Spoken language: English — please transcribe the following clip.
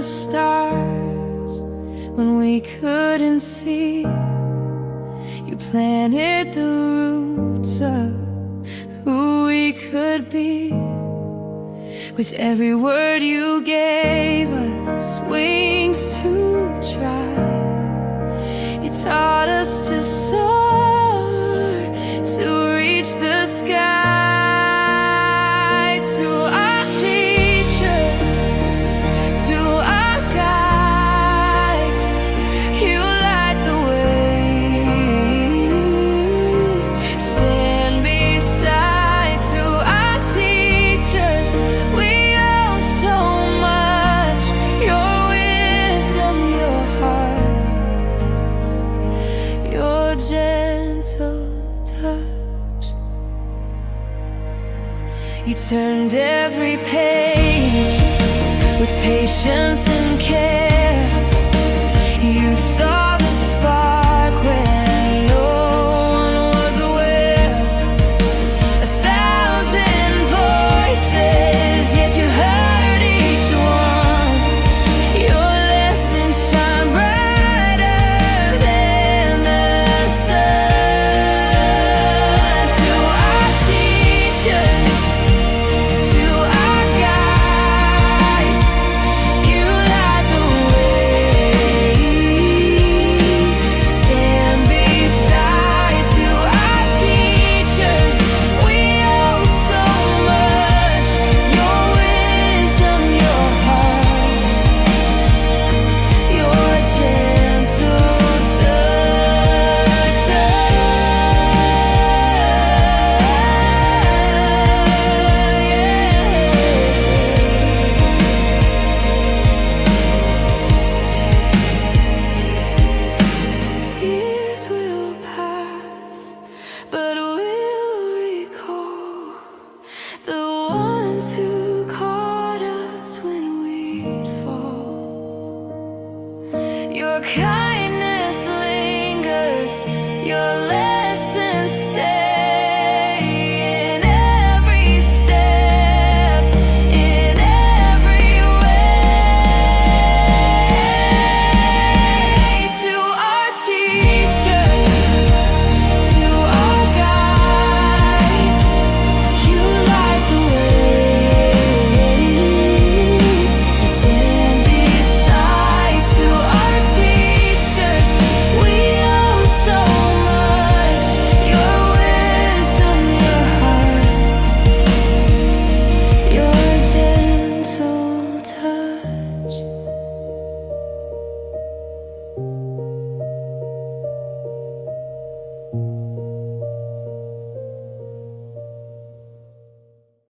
the stars when we couldn't see. You planted the roots of who we could be. With every word you gave us wings to try. You taught us to soar, to reach the sky. To our teachers, to our guides, you light the way. Stand beside. To our teachers, we owe so much. Your wisdom, your heart, your gentle touch. You turned every page with patience and care. You saw the spark when no one was aware. 1,000 voices, yet you heard each one. Your lessons shine brighter than the sun. To our teachers, to our guides, you light the way. Stand beside. To our teachers, we owe so much. Your wisdom, your heart, your gentle touch. Years will pass, but we'll recall the ones who caught us when we'd fall. Your kindness lingers, your